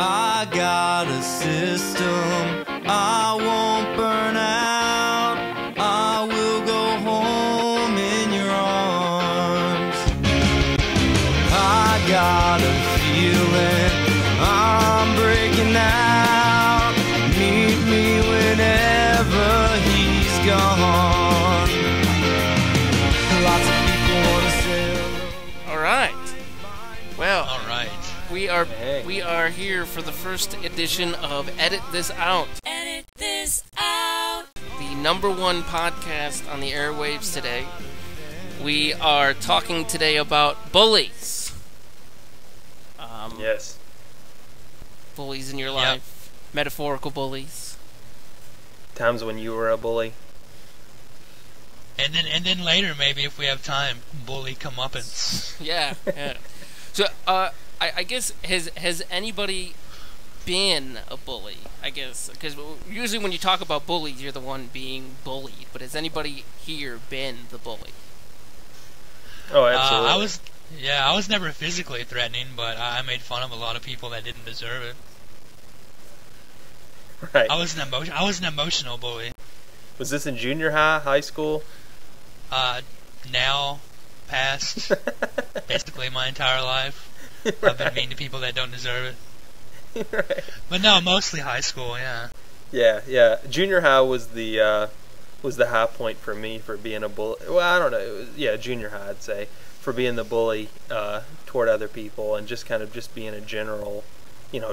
I got a system, I won't burn out. I will go home in your arms. I got a feeling I'm breaking out. Meet me whenever he's gone. Lots of people want to sail. Alright. Well, Alright. we are here for the first edition of Edit This Out. Edit this out. The #1 podcast on the airwaves today. We are talking today about bullies. Yes. Bullies in your life. Metaphorical bullies. Times when you were a bully. And then later, maybe if we have time, bully comeuppance. Yeah. So, I guess, has anybody been a bully? I guess, because usually when you talk about bullies, you're the one being bullied. But has anybody here been the bully? Oh, absolutely. I was never physically threatening, but I made fun of a lot of people that didn't deserve it. Right. I was an emotional bully. Was this in junior high, high school? Now, past, basically my entire life. I've been mean to people that don't deserve it. Right. But no, mostly high school, yeah. Yeah. Junior high was the high point for me for being a bully. Well, I don't know. Junior high, I'd say, for being the bully toward other people and just kind of just being a general,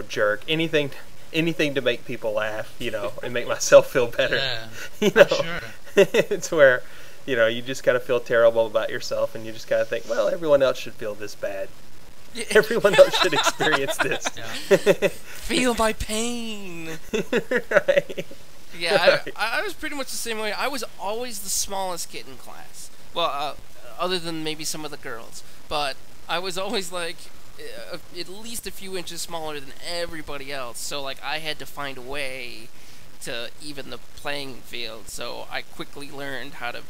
jerk. Anything to make people laugh, and make myself feel better. Yeah, sure. It's where, you just kind of feel terrible about yourself, and you just kind of think, well, everyone else should feel this bad. Everyone else should experience this. Yeah. Feel my pain. Right. Yeah, Right. I was pretty much the same way. I was always the smallest kid in class. Well, other than maybe some of the girls. But I was always, like, at least a few inches smaller than everybody else. So, like, I had to find a way to even the playing field. So I quickly learned how to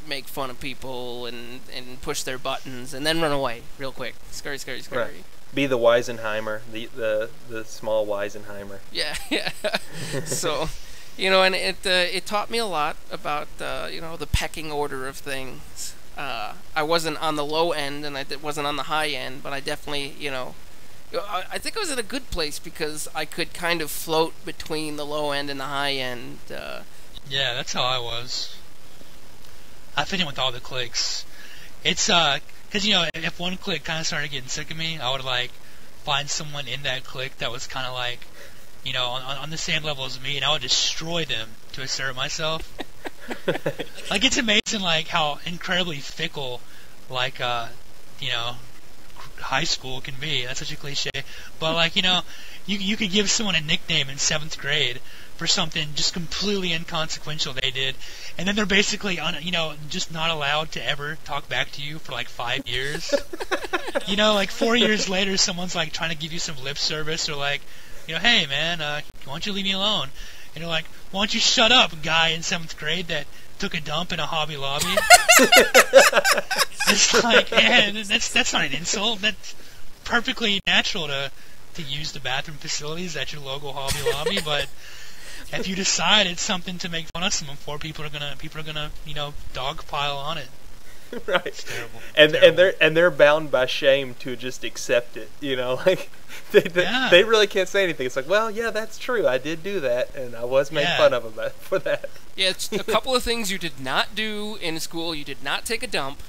make fun of people and push their buttons and then run away real quick. Scurry. Right. Be the Weisenheimer, the small Weisenheimer. Yeah. So, and it taught me a lot about the pecking order of things. I wasn't on the low end and I wasn't on the high end, but I definitely, I think I was in a good place because I could kind of float between the low end and the high end. Yeah, that's how I was. I fit in with all the cliques. It's, because, if one clique kind of started getting sick of me, I would, find someone in that clique that was kind of on the same level as me, and I would destroy them to assert myself. It's amazing, how incredibly fickle, high school can be. That's such a cliche. But, you could give someone a nickname in 7th grade for something just completely inconsequential they did, and then they're basically, just not allowed to ever talk back to you for, 5 years. 4 years later, someone's, trying to give you some lip service, or, hey, man, why don't you leave me alone? And you're like, why don't you shut up, guy in 7th grade that took a dump in a Hobby Lobby? It's man, that's not an insult. That's perfectly natural to use the bathroom facilities at your local Hobby Lobby, but if you decide it's something to make fun of someone for, people are gonna dogpile on it. Right. It's terrible. And they're bound by shame to just accept it. They really can't say anything. It's like, well, yeah, that's true. I did do that, and I was made fun of about for that. Yeah, it's a couple of things you did not do in school. You did not take a dump.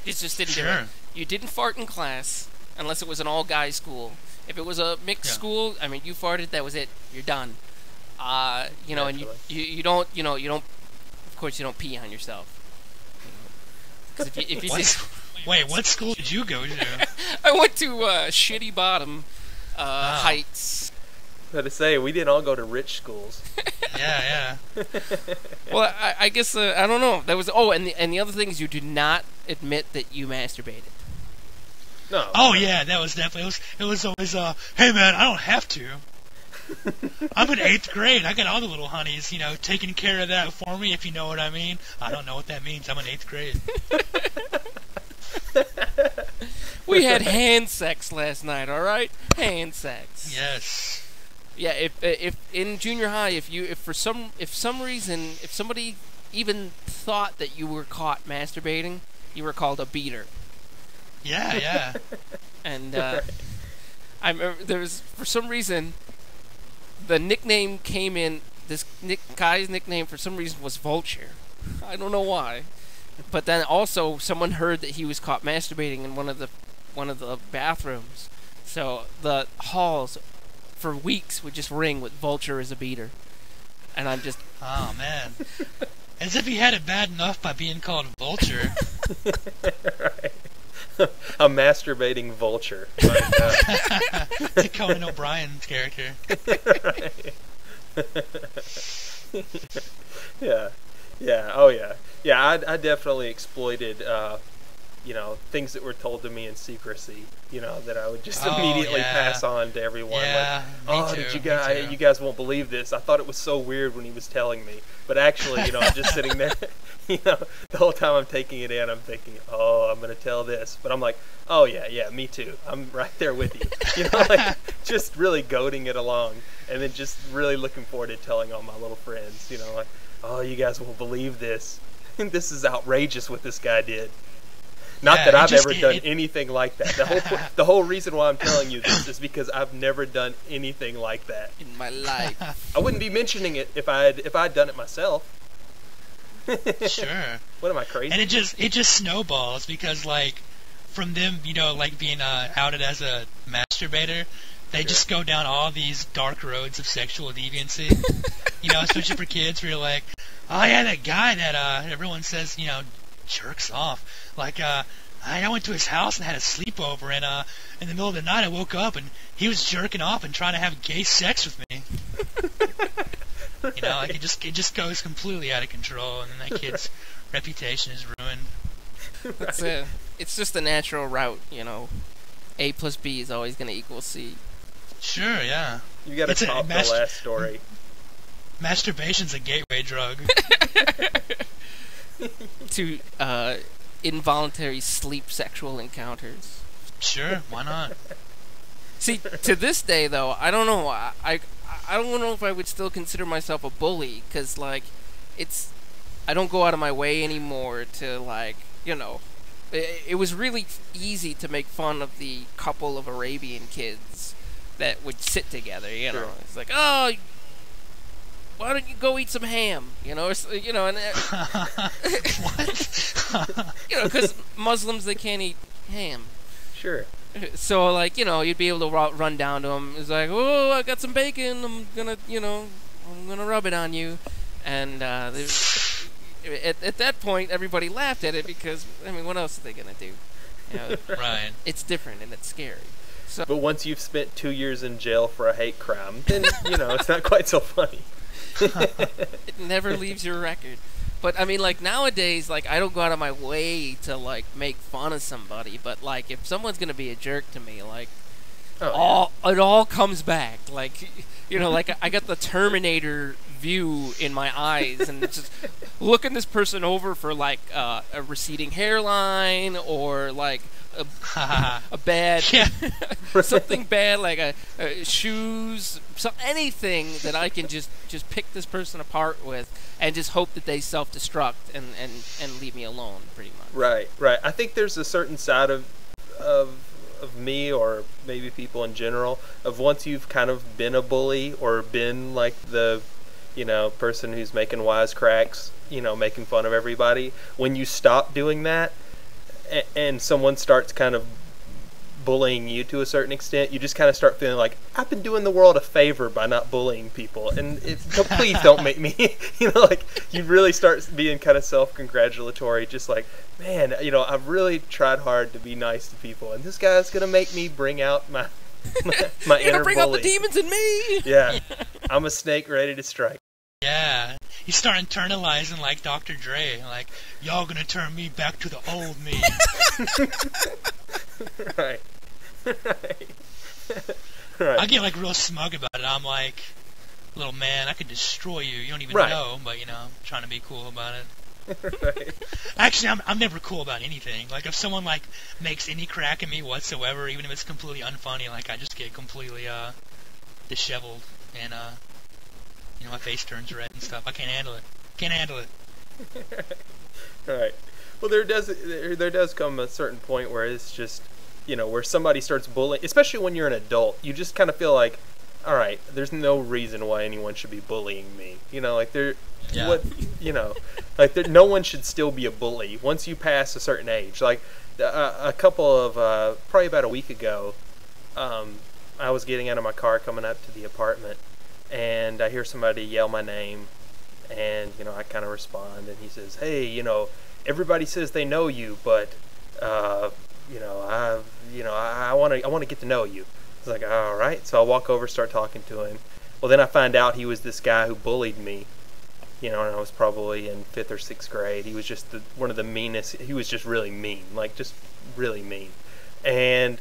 You just didn't do it. You didn't fart in class unless it was an all-guys school. If it was a mixed school, I mean, you farted, that was it. You're done. And you don't, of course, you don't pee on yourself. Because if you Wait, what school did you go to? I went to Shitty Bottom Heights. I was to say, we didn't all go to rich schools. Yeah. Well, I guess I don't know. That was and the other thing is you did not admit that you masturbated. No. Oh yeah, that was definitely it was always hey man, I don't have to. I'm in 8th grade. I got all the little honeys, taking care of that for me, if you know what I mean. I don't know what that means. I'm in 8th grade. We had hand sex last night, all right? Hand sex. Yes. Yeah, if in junior high, if for some reason, if somebody even thought that you were caught masturbating, you were called a beater. Yeah, yeah. And I remember there was, for some reason, the nickname came in. This guy's nickname for some reason was Vulture. I don't know why. But then also someone heard that he was caught masturbating in one of the bathrooms. So the halls for weeks would just ring with Vulture as a beater. And I'm just... Oh, man. As if he had it bad enough by being called Vulture. Right. A masturbating vulture. Like Conan O'Brien's character. Right. Yeah. Yeah. Oh, yeah. Yeah, I definitely exploited, things that were told to me in secrecy. That I would just immediately pass on to everyone. Yeah, like, me too, you guys won't believe this. I thought it was so weird when he was telling me, but actually, I'm just sitting there. The whole time I'm taking it in, I'm thinking, I'm gonna tell this, but I'm like, oh yeah, me too. I'm right there with you. Like just really goading it along, and then just really looking forward to telling all my little friends. Like, oh, you guys won't believe this. This is outrageous what this guy did. Not that I've ever done anything like that. The whole reason why I'm telling you this is because I've never done anything like that in my life. I wouldn't be mentioning it if I'd done it myself. Sure. What am I, crazy? And it just snowballs because from them, being outed as a masturbator, they just go down all these dark roads of sexual deviancy. Especially for kids, where you're like, oh yeah, that guy that everyone says jerks off. I went to his house and had a sleepover, and in the middle of the night I woke up and he was jerking off and trying to have gay sex with me. It just goes completely out of control, and then that kid's reputation is ruined. It's just a natural route, A plus B is always going to equal C. Sure, yeah. You got to top the last story. Masturbation's a gateway drug. To involuntary sleep sexual encounters. Sure, why not? See, to this day though, I don't know. I don't know if I would still consider myself a bully, because I don't go out of my way anymore to It was really easy to make fun of the couple of Arabian kids that would sit together. Sure. It's like, oh, why don't you go eat some ham? And what? Because Muslims, they can't eat ham. Sure. So you'd be able to run down to them. It's like, oh, I got some bacon. I'm gonna rub it on you. And at that point, everybody laughed at it because what else are they gonna do? Right. It's different and it's scary. So, but once you've spent 2 years in jail for a hate crime, then it's not quite so funny. It never leaves your record. But nowadays, I don't go out of my way to make fun of somebody. But if someone's gonna be a jerk to me, it all comes back. I got the Terminator view in my eyes, and it's just looking this person over for a receding hairline or a bad something bad, like shoes, anything that I can just pick this person apart with and just hope that they self-destruct and leave me alone, pretty much. Right. I think there's a certain side of me, or maybe people in general, of once you've kind of been a bully or been the person who's making wisecracks, making fun of everybody, when you stop doing that and someone starts kind of bullying you to a certain extent, you just kind of start feeling like, I've been doing the world a favor by not bullying people, and please don't make me, you really start being kind of self-congratulatory, just like, man, I've really tried hard to be nice to people, and this guy's gonna make me bring out my You're inner bring bully. out the demons in me. Yeah, I'm a snake ready to strike. Yeah, you start internalizing like Dr. Dre, y'all gonna turn me back to the old me. Right. I get real smug about it. I'm like, little man, I could destroy you. You don't even Right. know, but I'm trying to be cool about it. Right. Actually, I'm never cool about anything. Like, if someone, like, makes any crack at me whatsoever, even if it's completely unfunny, like, I just get completely, disheveled, and, my face turns red and stuff. I can't handle it. Can't handle it. Right. Well, there does come a certain point where it's just, where somebody starts bullying, especially when you're an adult. You just kind of feel like, all right, there's no reason why anyone should be bullying me. Like no one should still be a bully once you pass a certain age. Like a couple of probably about a week ago, I was getting out of my car coming up to the apartment, and I hear somebody yell my name, and I kind of respond, and he says, "Hey, everybody says they know you, but I want to get to know you." I was like, all right. So I walk over, start talking to him. Well, then I find out he was this guy who bullied me. And I was probably in 5th or 6th grade. He was just one of the meanest. He was just really mean, like just really mean. And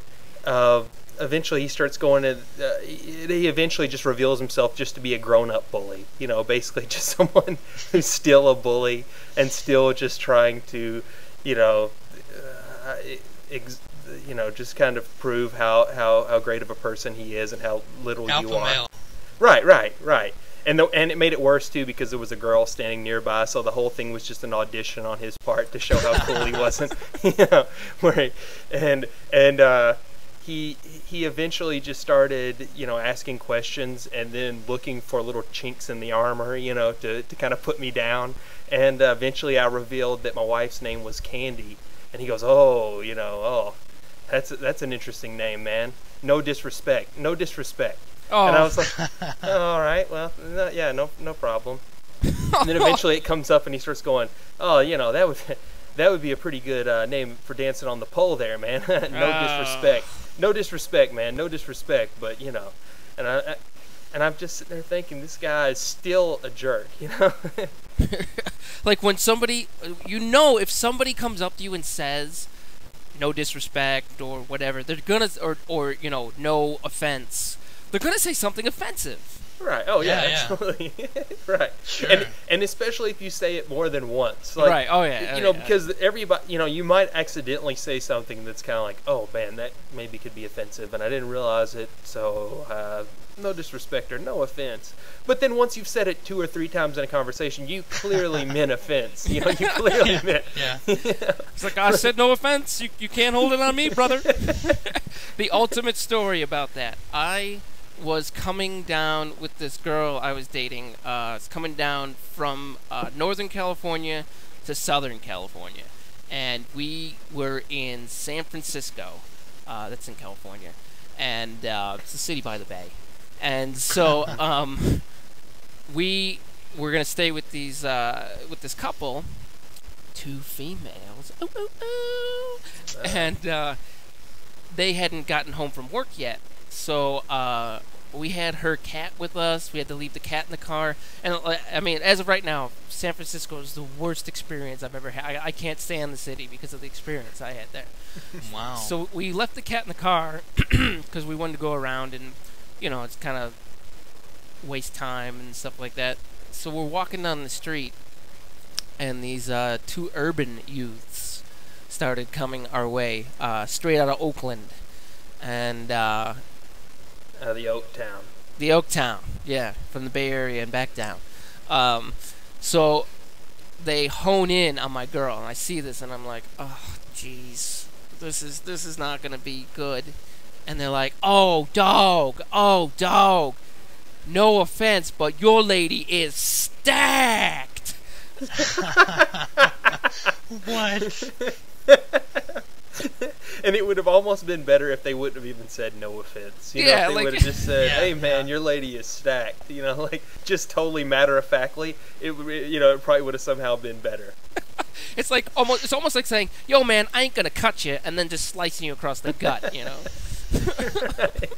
eventually he starts going to. He eventually just reveals himself just to be a grown-up bully. Basically just someone who's still a bully and still just trying to, just kind of prove how great of a person he is and how little Alpha you are. male. Right. And it made it worse too because there was a girl standing nearby, so the whole thing was just an audition on his part to show how cool he wasn't. He eventually just started, asking questions and then looking for little chinks in the armor, to kind of put me down. And eventually I revealed that my wife's name was Candy, and he goes, "Oh, that's an interesting name, man. No disrespect. Oh. And I was like, all right, well, no problem. And then eventually it comes up and he starts going, "Oh, that would be a pretty good name for dancing on the pole there, man." No disrespect, man. No disrespect, but and I'm just sitting there thinking, this guy is still a jerk, Like when somebody, if somebody comes up to you and says, "No disrespect" or whatever, they're gonna, or no offense, they're gonna say something offensive. Right. Oh yeah, absolutely. Right. Sure. And especially if you say it more than once. Like, right. Oh yeah. Because everybody, you might accidentally say something that's kind of like, "Oh man, that maybe could be offensive," and I didn't realize it. So no disrespect or no offense. But then once you've said it 2 or 3 times in a conversation, you clearly meant offense. You clearly meant. Yeah. It's like, I said no offense. You can't hold it on me, brother. The ultimate story about that. I was coming down with this girl I was dating. It's coming down from Northern California to Southern California, and we were in San Francisco. That's in California, and it's a city by the bay. And so we were gonna stay with with this couple, 2 females. Ooh, ooh, ooh. And they hadn't gotten home from work yet, so we had her cat with us. We had to leave the cat in the car. And I mean, as of right now, San Francisco is the worst experience I've ever had. I can't stand the city because of the experience I had there. Wow. So we left the cat in the car because we wanted to go around and, it's kind of waste time and stuff like that. So we're walking down the street, and these 2 urban youths started coming our way, straight out of Oakland. And the Oaktown. The Oaktown, yeah, from the Bay Area and back down. So they hone in on my girl, and I see this, and I'm like, oh, jeez, this is not gonna be good. And they're like, oh, dog, no offense, but your lady is stacked. What? And it would have almost been better if they wouldn't have even said no offense. If they would have just said, "Hey man, your lady is stacked." Just totally matter of factly. It probably would have somehow been better. It's almost like saying, "Yo man, I ain't gonna cut you," and then just slicing you across the gut. Right.